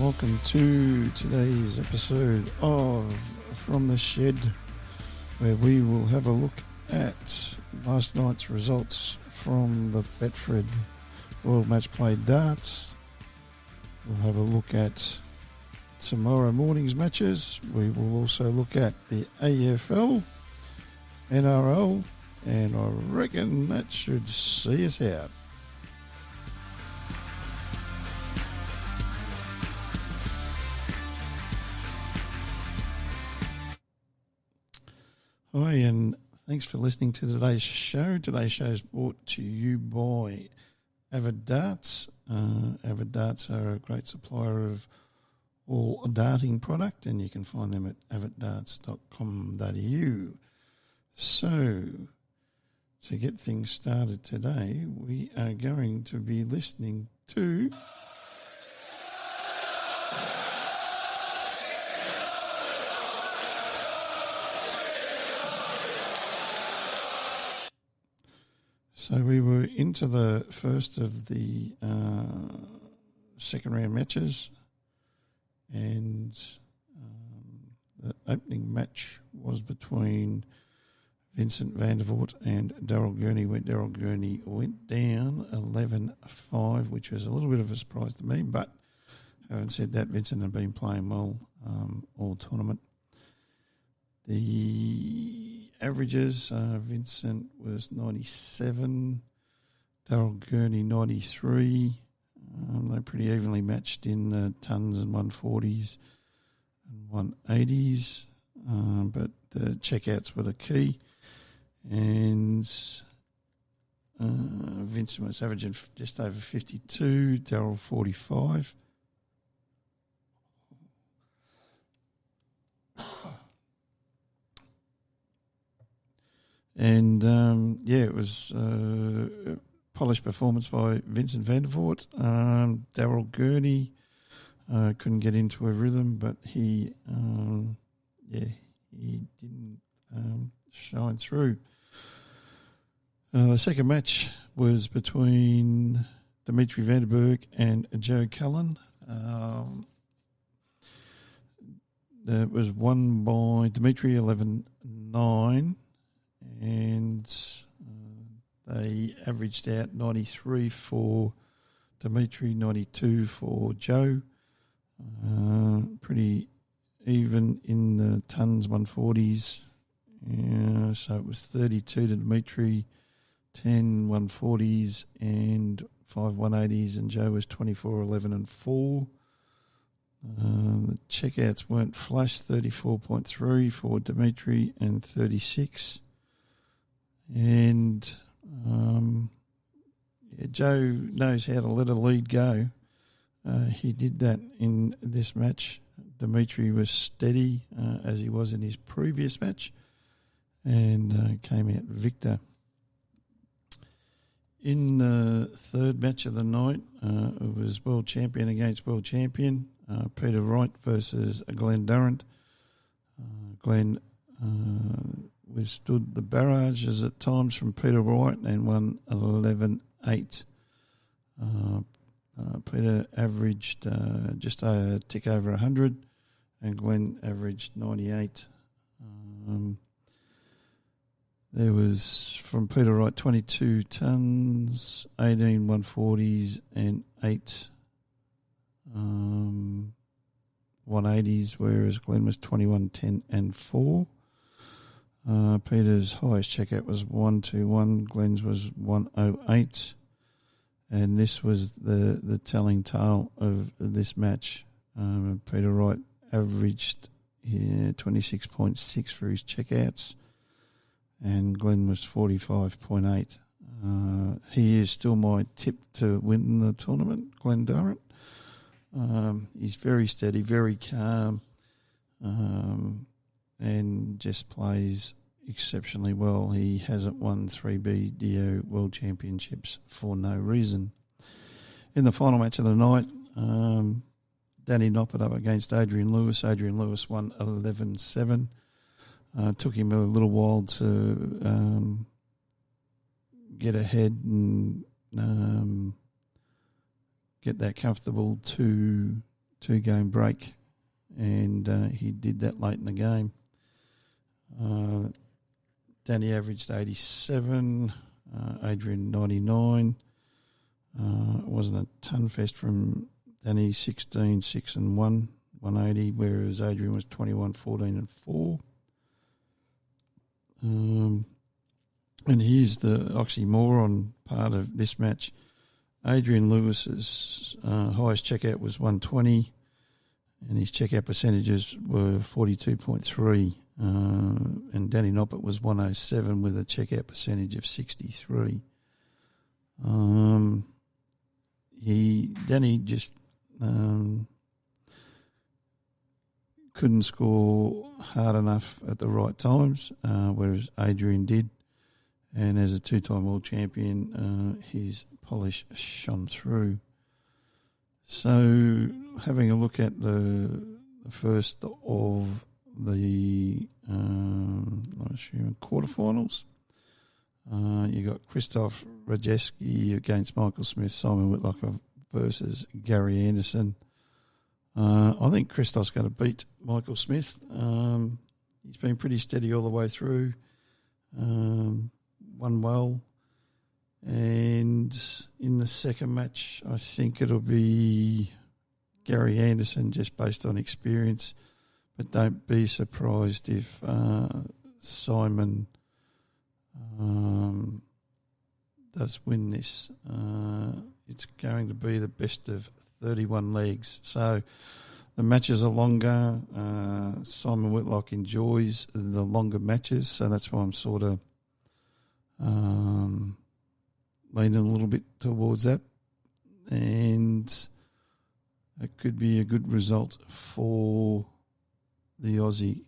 welcome to today's episode of From the Shed, where we will have a look at last night's results from the Betfred World Matchplay Darts. We'll have a look at tomorrow morning's matches. We will also look at the AFL, NRL, and I reckon that should see us out. Hi, and thanks for listening to today's show. Today's show is brought to you by Avid Darts. Avid Darts are a great supplier of all darting product, and you can find them at aviddarts.com.au. So, to get things started today, we are going to be listening to So we were into the first of the second round matches, and the opening match was between Vincent van der Voort and Daryl Gurney, where Daryl Gurney went down 11-5, which was a little bit of a surprise to me, but having said that, Vincent had been playing well all tournament. The averages, Vincent was 97, Daryl Gurney 93. They're pretty evenly matched in the tons and 140s and 180s, but the checkouts were the key. And Vincent was averaging just over 52, Daryl 45. And, it was a polished performance by Vincent van der Voort. Daryl Gurney couldn't get into a rhythm, but he didn't shine through. The second match was between Dimitri van den Berg and Joe Cullen. It was won by Dimitri 11-9. And they averaged out 93 for Dimitri, 92 for Joe. Pretty even in the tons 140s. So it was 32 to Dimitri, 10 140s and 5 180s, and Joe was 24, 11 and 4. The checkouts weren't flush, 34.3 for Dimitri and 36. And Joe knows how to let a lead go. He did that in this match. Dimitri was steady as he was in his previous match, and came out victor. In the third match of the night, it was world champion against world champion, Peter Wright versus Glenn Durrant. Glenn withstood the barrages at times from Peter Wright and won 11-8. Peter averaged just a tick over 100, and Glenn averaged 98. There was, from Peter Wright, 22 tons, 18 140s and 8 180s, whereas Glenn was 21, 10 and 4. Peter's highest checkout was 121, Glenn's was 108, and this was the telling tale of this match. Peter Wright averaged 26.6 for his checkouts, and Glenn was 45.8. He is still my tip to win the tournament, Glenn Durrant. He's very steady, very calm, and just plays exceptionally well. He hasn't won 3BDO World Championships for no reason. In the final match of the night, Danny Noppert up against Adrian Lewis. Adrian Lewis won 11-7. Took him a little while to get ahead and get that comfortable 2 2-game break, and he did that late in the game. Danny averaged 87, Adrian 99. It wasn't a ton fest from Danny, 16, 6 and 1, 180, whereas Adrian was 21, 14 and 4. And here's the oxymoron part of this match. Adrian Lewis's highest checkout was 120, and his checkout percentages were 42.3. And Danny Noppert was 107 with a checkout percentage of 63. Danny just couldn't score hard enough at the right times, whereas Adrian did. And as a 2-time world champion, his polish shone through. So, having a look at the first of the quarterfinals, you got Christoph Rajeski against Michael Smith, Simon Whitlock versus Gary Anderson. I think Christoph's going to beat Michael Smith. He's been pretty steady all the way through. Won well. And in the second match, I think it'll be Gary Anderson just based on experience. But don't be surprised if Simon does win this. It's going to be the best of 31 legs. So the matches are longer. Simon Whitlock enjoys the longer matches, so that's why I'm sort of leaning a little bit towards that. And it could be a good result for the Aussie.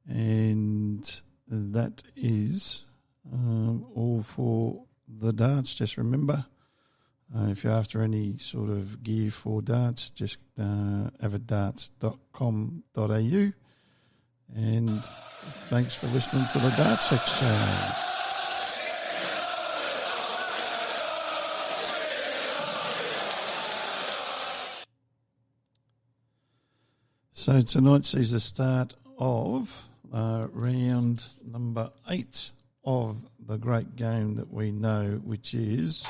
And that is all for the darts. Just remember, if you're after any sort of gear for darts, just aviddarts.com.au. And thanks for listening to the Darts Section. So tonight sees the start of round number 8 of the great game that we know, which is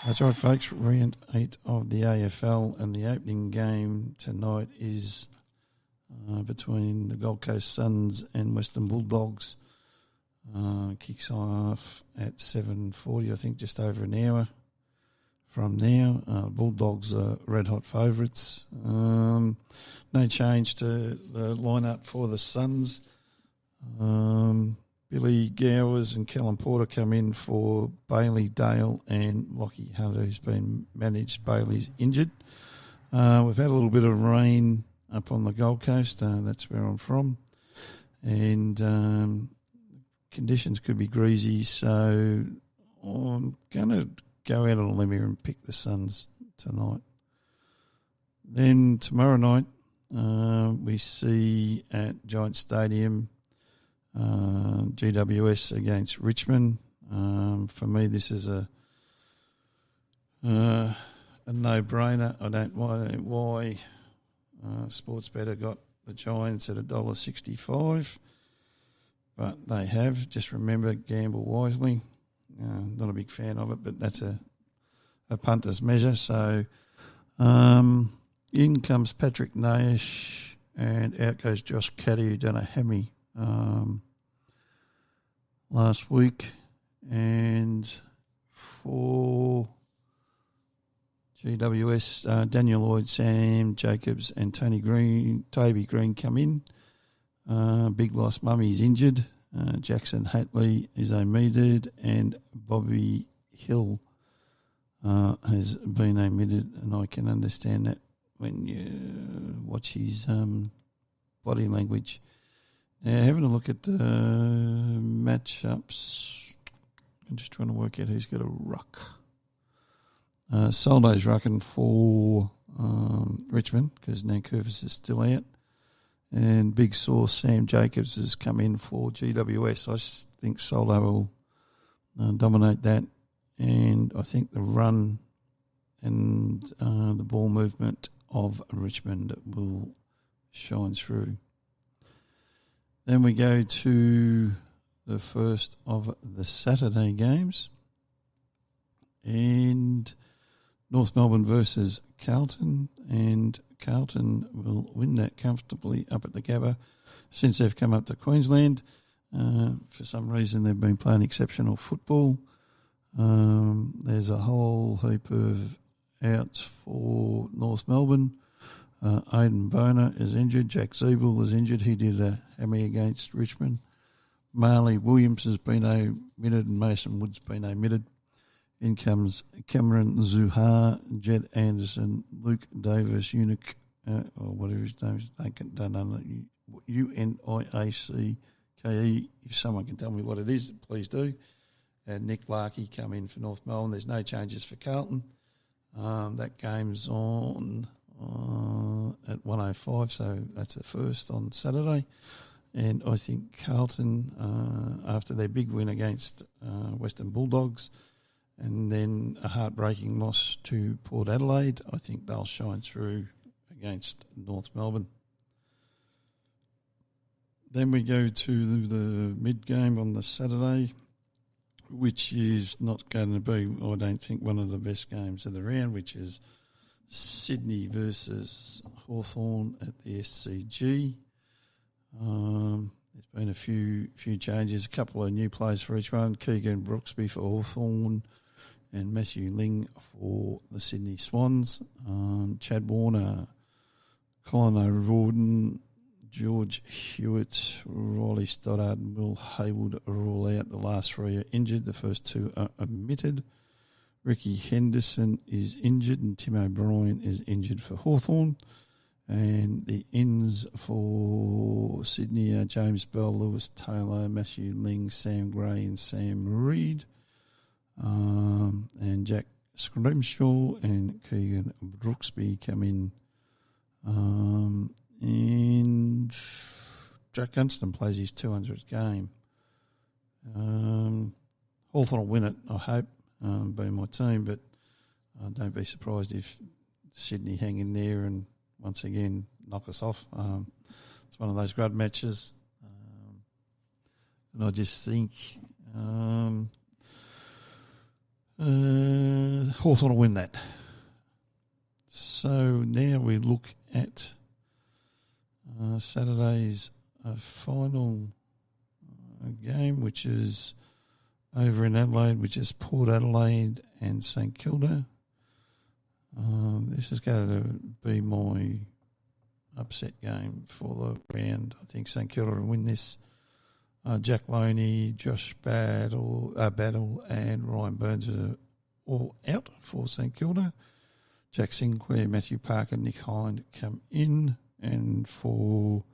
that's right, folks, round 8 of the AFL, and the opening game tonight is between the Gold Coast Suns and Western Bulldogs. Kicks off at 7:40, I think, just over an hour from now. Bulldogs are red-hot favourites. No change to the lineup for the Suns. Billy Gowers and Callum Porter come in for Bailey Dale and Lockie Hunter, who's been managed. Bailey's injured. We've had a little bit of rain up on the Gold Coast. That's where I'm from. And conditions could be greasy, so I'm going to go out on a limb here and pick the Suns tonight. Then tomorrow night, we see at Giant Stadium GWS against Richmond. For me, this is a no-brainer. I don't know why Sportsbetter got the Giants at $1.65. But they have. Just remember, gamble wisely. Not a big fan of it, but that's a punter's measure. So in comes Patrick Nash, and out goes Josh Caddy, who done a hammy last week. And for GWS, Daniel Lloyd, Sam Jacobs, and Toby Green come in. Big loss, Mummy's injured. Jackson Hatley is omitted, and Bobby Hill has been omitted, and I can understand that when you watch his body language. Now, having a look at the matchups, I'm just trying to work out who's got a ruck. Soldo's rucking for Richmond because Nankervis is still out. And big source Sam Jacobs has come in for GWS. think Solo will dominate that. And I think the run and the ball movement of Richmond will shine through. Then we go to the first of the Saturday games. And North Melbourne versus Carlton. And Carlton will win that comfortably up at the Gabba since they've come up to Queensland. For some reason, they've been playing exceptional football. There's a whole heap of outs for North Melbourne. Aidan Boner is injured. Jack Zeeble is injured. He did a hammy against Richmond. Marley Williams has been omitted and Mason Wood's been omitted. In comes Cameron Zuhar, Jed Anderson, Luke Davis, Unic, or whatever his name is, don't know, Uniacke. If someone can tell me what it is, please do. And Nick Larkey come in for North Melbourne. There's no changes for Carlton. That game's on at 1:05, so that's the first on Saturday. And I think Carlton, after their big win against Western Bulldogs, and then a heartbreaking loss to Port Adelaide, I think they'll shine through against North Melbourne. Then we go to the mid-game on the Saturday, which is not going to be, I don't think, one of the best games of the round, which is Sydney versus Hawthorn at the SCG. There's been a few changes, a couple of new players for each one. Keegan Brooksby for Hawthorn and Matthew Ling for the Sydney Swans. Chad Warner, Colin O'Riordan, George Hewitt, Riley Stoddard and Will Haywood are all out. The last three are injured. The first two are omitted. Ricky Henderson is injured and Tim O'Brien is injured for Hawthorn. And the ins for Sydney are James Bell, Lewis Taylor, Matthew Ling, Sam Gray and Sam Reid. And Jack Scrimshaw and Keegan Brooksby come in. And Jack Gunston plays his 200th game. Hawthorn will win it, I hope, being my team, but don't be surprised if Sydney hang in there and once again knock us off. It's one of those grud matches. And I just think Hawthorn will win that. So now we look at Saturday's final game, which is over in Adelaide, which is Port Adelaide and St Kilda. This is going to be my upset game for the round. I think St Kilda will win this. Jack Loney, Josh Battle and Ryan Burns are all out for St Kilda. Jack Sinclair, Matthew Parker, Nick Hind come in. And for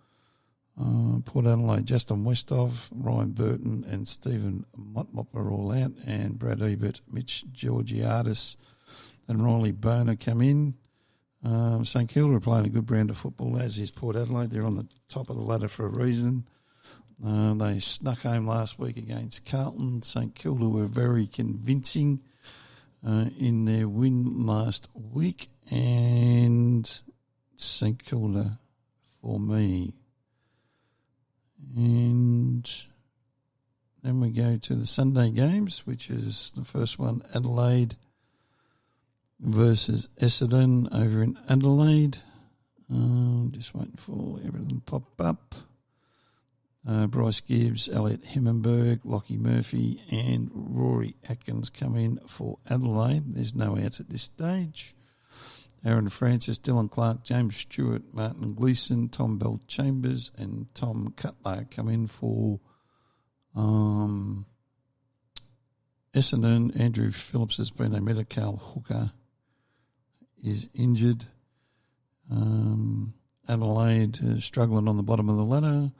Port Adelaide, Justin Westhoff, Ryan Burton and Stephen Motlop are all out. And Brad Ebert, Mitch Georgiadis and Riley Boner come in. St Kilda are playing a good brand of football, as is Port Adelaide. They're on the top of the ladder for a reason. They snuck home last week against Carlton. St Kilda were very convincing in their win last week. And St Kilda for me. And then we go to the Sunday games, which is the first one, Adelaide versus Essendon over in Adelaide. Just waiting for everything to pop up. Bryce Gibbs, Elliot Himmelberg, Lockie Murphy and Rory Atkins come in for Adelaide. There's no outs at this stage. Aaron Francis, Dylan Clark, James Stewart, Martin Gleeson, Tom Bell Chambers and Tom Cutler come in for Essendon. Andrew Phillips has been omitted. Carl Hooker is injured. Adelaide is struggling on the bottom of the ladder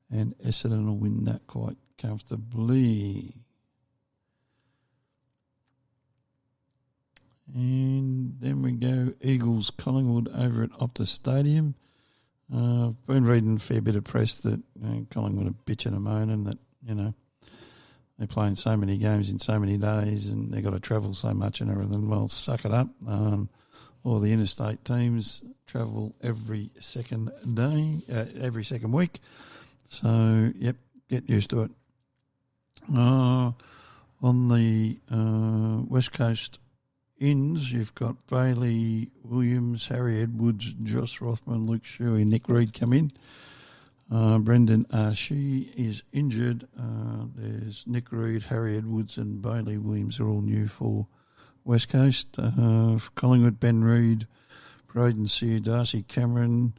and Essendon will win that quite comfortably. And then we go Eagles Collingwood over at Optus Stadium. I've been reading a fair bit of press that Collingwood are bitching and moaning that, they're playing so many games in so many days and they've got to travel so much and everything. Well, suck it up. All the interstate teams travel every second day, every second week. So, yep, get used to it. On the West Coast ins, you've got Bailey Williams, Harry Edwards, Josh Rothman, Luke Shuey, Nick Reed come in. Brendan Archie is injured. There's Nick Reed, Harry Edwards and Bailey Williams are all new for West Coast. For Collingwood, Ben Reed, Braden Sear, Darcy Cameron,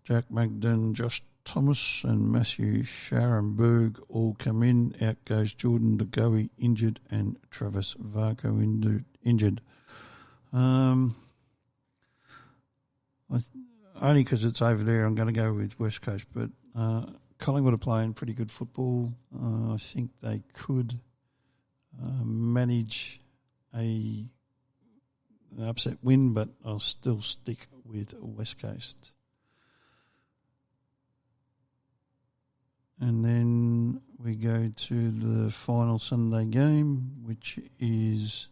Jack Magden, Josh Thomas and Matthew Scharenberg all come in. Out goes Jordan DeGoey injured and Travis Varco injured. Only because it's over there, I'm going to go with West Coast. But Collingwood are playing pretty good football. I think they could manage an upset win, but I'll still stick with West Coast. And then we go to the final Sunday game, which is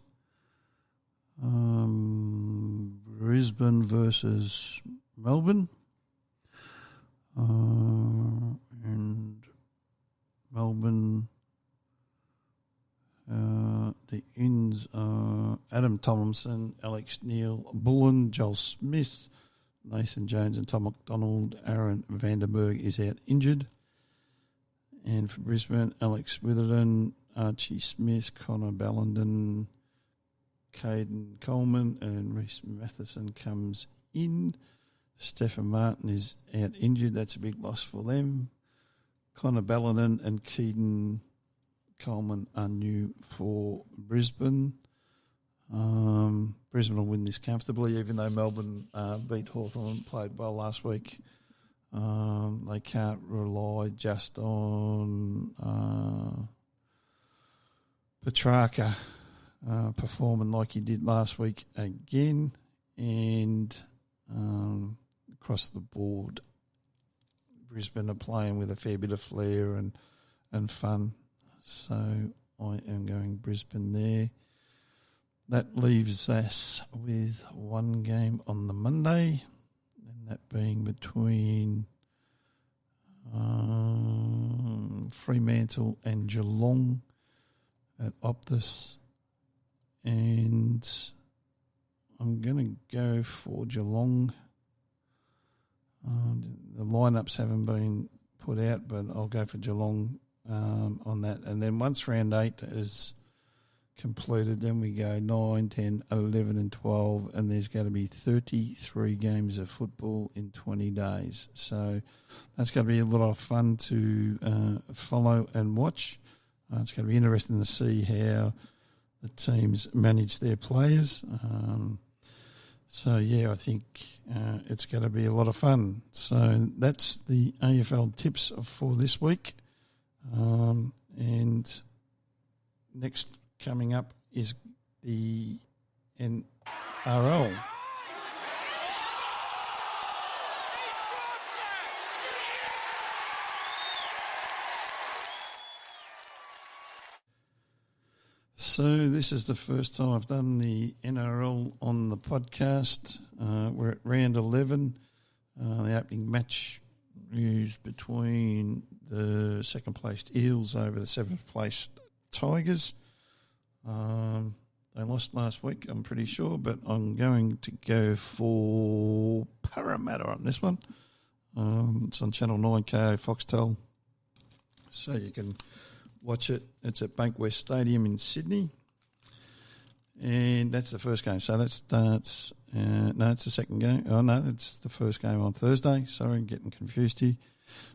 Brisbane versus Melbourne. And Melbourne, the ins are Adam Tomlinson, Alex Neil, Bullen, Joel Smith, Nathan Jones and Tom McDonald. Aaron Vandenberg is out injured. And for Brisbane, Alex Witherden, Archie Smith, Connor Ballenden, Caden Coleman and Reece Matheson comes in. Stephen Martin is out injured. That's a big loss for them. Connor Ballenden and Caden Coleman are new for Brisbane. Brisbane will win this comfortably, even though Melbourne beat Hawthorn, played well last week. They can't rely just on Petrarca performing like he did last week again, and across the board, Brisbane are playing with a fair bit of flair and fun. So I am going Brisbane there. That leaves us with one game on the Monday, and that being between Fremantle and Geelong at Optus. And I'm going to go for Geelong. The lineups haven't been put out, but I'll go for Geelong on that. And then once round 8 is completed, then we go 9, 10, 11 and 12, and there's going to be 33 games of football in 20 days. So that's going to be a lot of fun to follow and watch. It's going to be interesting to see how the teams manage their players. So, yeah, I think it's going to be a lot of fun. So that's the AFL tips for this week. And next coming up is the NRL. So this is the first time I've done the NRL on the podcast. We're at round 11. The opening match is between the second-placed Eels over the seventh-placed Tigers. They lost last week, I'm pretty sure, but I'm going to go for Parramatta on this one. It's on Channel 9K, Foxtel, so you can watch it. It's at Bankwest Stadium in Sydney, and that's the first game. So that starts, no, it's the second game. Oh, no, it's the first game on Thursday. Sorry, I'm getting confused here.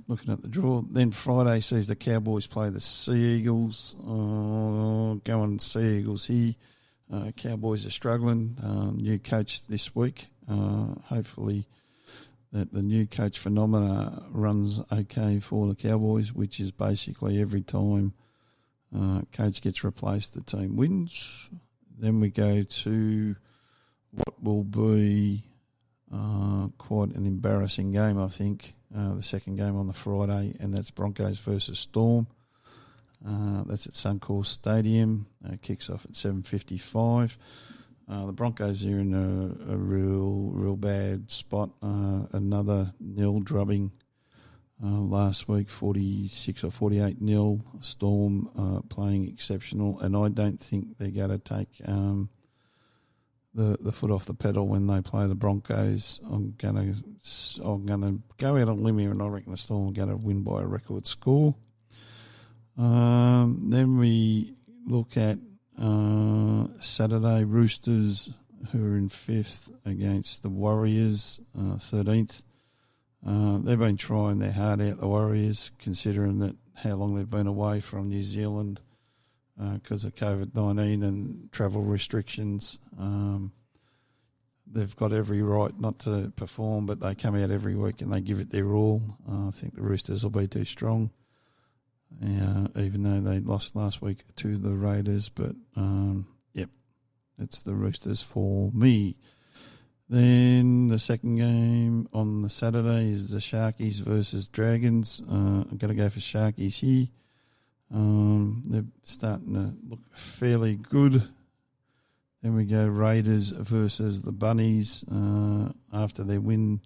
Looking at the draw. Then Friday sees the Cowboys play the Sea Eagles. Going Sea Eagles here. Cowboys are struggling. New coach this week. Hopefully that the new coach phenomena runs okay for the Cowboys, which is basically every time coach gets replaced, the team wins. Then we go to what will be quite an embarrassing game, I think. The second game on the Friday, and that's Broncos versus Storm. That's at Suncorp Stadium. Kicks off at 7:55. The Broncos are in a real bad spot. Another nil drubbing last week, 46 or 48-0. Storm playing exceptional, and I don't think they're going to take the foot off the pedal when they play the Broncos. I'm going to go out on a limb here, and I reckon the Storm are going to win by a record score. Then we look at Saturday, Roosters, who are in 5th against the Warriors, 13th. They've been trying their heart out, the Warriors, considering that how long they've been away from New Zealand because of COVID-19 and travel restrictions. They've got every right not to perform, but they come out every week and they give it their all. I think the Roosters will be too strong, even though they lost last week to the Raiders. But, it's the Roosters for me. Then the second game on the Saturday is the Sharkies versus Dragons. I'm going to go for Sharkies here. They're starting to look fairly good. Then we go Raiders versus the Bunnies after their win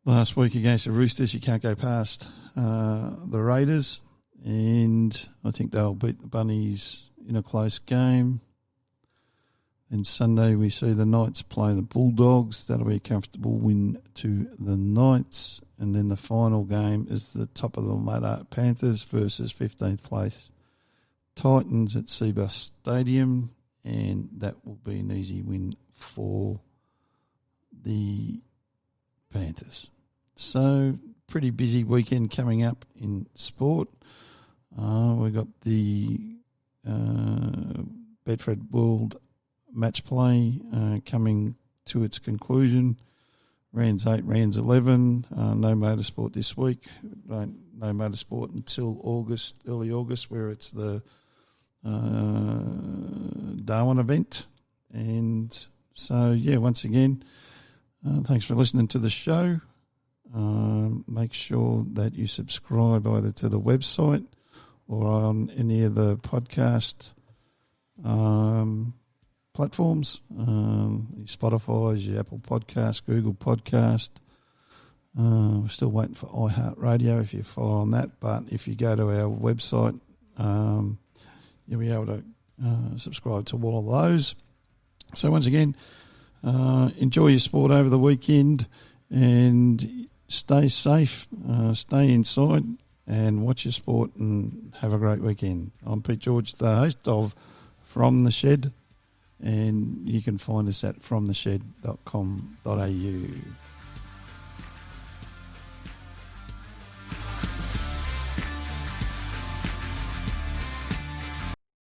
last week against the Roosters. You can't go past the Raiders, and I think they'll beat the Bunnies in a close game. Then Sunday we see the Knights play the Bulldogs. That'll be a comfortable win to the Knights. And then the final game is the top of the ladder, Panthers versus 15th place Titans at Cbus Stadium. And that will be an easy win for the Panthers. So, pretty busy weekend coming up in sport. We've got the Betfred World Matchplay coming to its conclusion. Rounds 8, rounds 11. No motorsport this week. No motorsport until early August, where it's the Darwin event. And so, once again, thanks for listening to the show. Make sure that you subscribe either to the website or on any of the podcast platforms, your Spotify, your Apple Podcast, Google Podcast. We're still waiting for iHeartRadio if you follow on that. But if you go to our website, you'll be able to subscribe to all of those. So once again, enjoy your sport over the weekend and stay safe, stay inside and watch your sport and have a great weekend. I'm Pete George, the host of From the Shed, and you can find us at fromtheshed.com.au.